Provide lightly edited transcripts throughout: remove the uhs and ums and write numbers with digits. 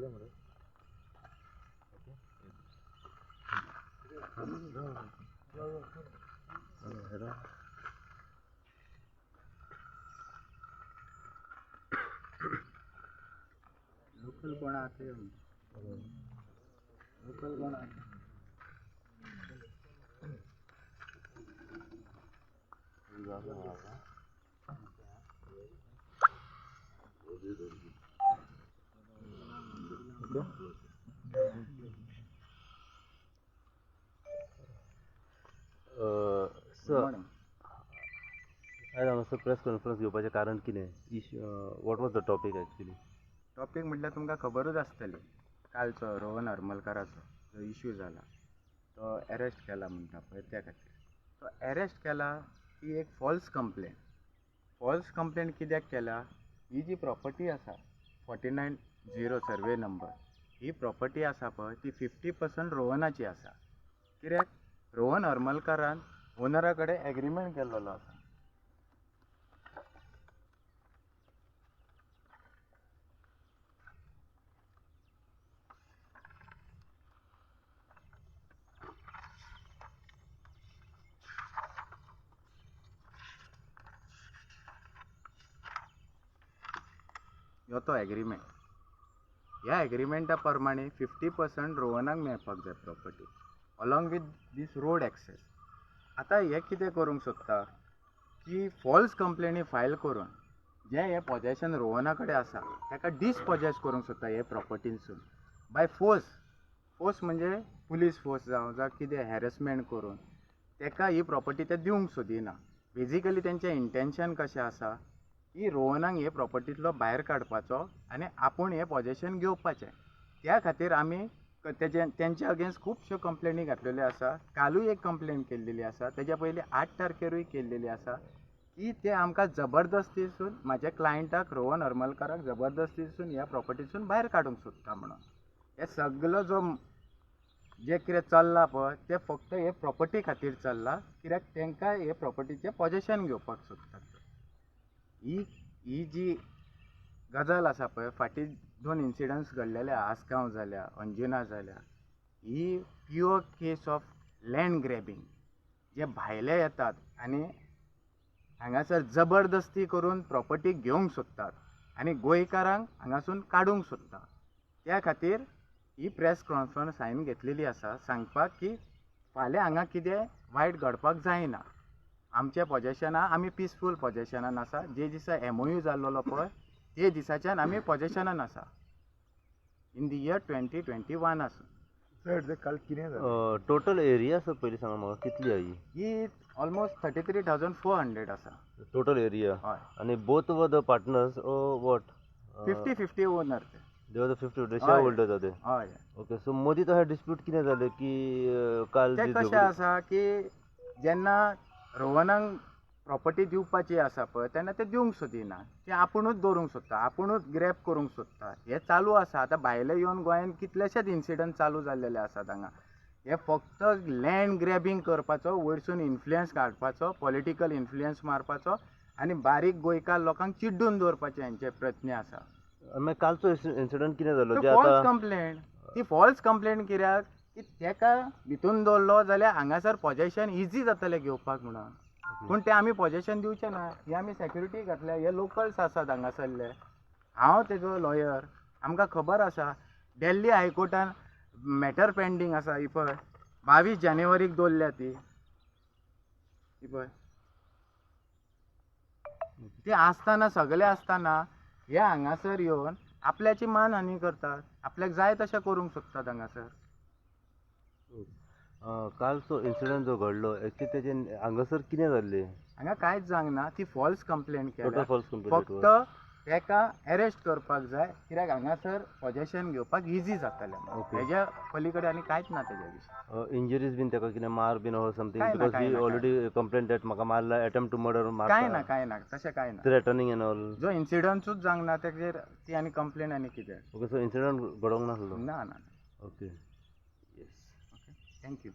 local कोण आते local कोण आते सर आयज हांगासर प्रेस कॉन्फरन्स घेवपाचें कारण कितें what was the topic actually topic म्हटल्यार तुमकां खबरूच आसतली कालचो रोहन हरमलकाराचो जो इश्यू जाला तो अरेस्ट केला म्हणटा पळय त्या खातीर तो अरेस्ट केला ही एक फॉल्स कंप्लेंट कित्याक केला ही जी प्रॉपर्टी आसा 49-0 सर्वे नंबर ही प्रॉपर्टी आसा पळय ती 50% रोहनाची आसा कित्याक रोहन हरमलकारान ओनरा कडेन एग्रीमेंट केल्लो आसा ह्यो तो एग्रीमेंट ह्या एग्रीमेंटा प्रमाणे 50% रोहनाक मेळपाक जाय property along with this road access आतां हे कितें करूंक सोदता की फॉल्स कंप्लेनी फायल करून जें हें पोजेशन रोहना कडेन आसा ताका डिसपोजेस करूंक सोदता हे प्रॉपर्टीनसून बाय फोर्स म्हणजे पुलीस फोर्स जावं कितें हॅरेसमेंट करून ताका ही प्रॉपर्टी ते दिवंक सोदिना बेजिकली तेंचें इंटेंशन कशें आसा की रोहनाक हे प्रॉपर्टींतलो भायर काडपाचो आनी आपूण हें पोजेशन घेवपाचें त्या खातीर आमी तेंच्या अगेन्स्ट खुबश्यो कंप्लेनी घातलेल्यो आसा कालूय एक कंप्लेन केल्लेली आसा तेज्या पयलीं 8 तारखेरूय केल्लेली आसा की ते आमकां जबरदस्तीसून म्हाज्या क्लायंटाक रोहन हरमलकाराक जबरदस्तीसून ह्या प्रॉपर्टीसून भायर काडूंक सोदता म्हणून हे सगळो जो जे कितें चल्लां पळय तें फक्त हे प्रॉपर्टी खातीर चल्लां कित्याक तांकां हे प्रॉपर्टीचें पोजेशन घेवपाक सोदतात ही जी गजाल आसा पळय फाटीं 2 इन्सिडंट्स घडलेले आसगांव जाल्या अंजुना जाल्या ही pure case of land grabbing जे भायले येतात आनी हांगासर जबरदस्ती करून प्रॉपर्टी घेवंक सोदतात आनी गोंयकारांक हांगासून काडूंक सोदतात त्या खातीर ही प्रेस कॉन्फरन्स हांवें घेतलेली आसा सांगपाक की फाल्यां हांगा कितें वायट घडपाक जायना आमच्या पोजेशना आमी पिसफूल पोजेशनान आसा जे दिसा MOU जाल्लो पळय ते दिसाच्यान आमी पोजेशनान आसा इन द इयर 2021 आसा सर काल कितें जालें टोटल एरिया सर पयलीं सांगा म्हाका कितली आहा ही ऑलमोस्ट 33,400 आसा टोटल एरिया हय आनी both were the partners what 50-50 owner ते देव द 50 शेअर होल्डर्स आहा ते हय ओके सो मदीं तशें डिस्प्यूट कितें जालें की काल ते कशें आसा की जेन्ना रोहनाक प्रॉपर्टी दिवपाची आसा पळय तेन्ना ते दिवंक सोदिना ते आपुणूच दवरूंक सोदता आपुणूच ग्रॅब करूंक सोदता हे चालू आसा आतां भायले येवन गोंयान कितलेशेच इन्सिडंट चालू जाल्लेले आसात हांगा हे फक्त लँड ग्रॅबिंग करपाचो वयरसून इन्फ्लुयन्स काडपाचो पॉलिटिकल इन्फ्लुयन्स मारपाचो आनी बारीक गोंयकार लोकांक चिड्डून दवरपाचे हेंचे प्रयत्न आसा मागीर कालचो इन्सिडंट कितें जालो जे फॉल्स आतां कंप्लेंट ती फॉल्स कंप्लेंट कित्याक की ताका भितून दवरलो जाल्यार हांगासर पोजेशन इजी जातलें घेवपाक म्हणून पूण ते आमी पोजेशन दिवचे ना ही आमी सेक्युरिटी घातल्या हे लोकल्स आसात हांगासरले हांव तेजो लॉयर आमकां खबर आसा दिल्ली हायकोर्टान मॅटर पेंडींग आसा ही पळय 22 जानेवारीक दवरल्या ती पळय ती आसतना सगळे आसतना हे हांगासर येवन आपल्याची मानहानी करतात आपल्याक जाय तशें करूंक सोदतात हांगासर कालचो इन्सिडंट जो घडलो एक्चुअली तेजे हांगासर कितें जाल्लें हांगा कांयच जावंक ती फॉल्स कंप्लेंट केल्या टोटल फॉल्स कंप्लेंट फक्त ताका अरेस्ट करपाक जाय कित्याक हांगासर पोजेशन घेवपाक इजी जातलें हेज्या पलीकडे आनी कांयच ना तेज्या विशीं इंजरीज बीन ताका कितें मार बीन ऑर समथींग कांय ना, बिकॉज कांय ही ना, ऑलरेडी कंप्लेंट दॅट म्हाका मारला अटेम्प्ट टू मर्डर कांय ना तशें कांय ना थ्रेटनिंग एंड ऑल जो इन्सिडंटूच जावंक ना तेजेर ती आनी कंप्लेन आनी कितें ओके सो इन्सिडंट घडोवंक नासलो ना ना ओके येस ओके थँक्यू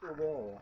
उबें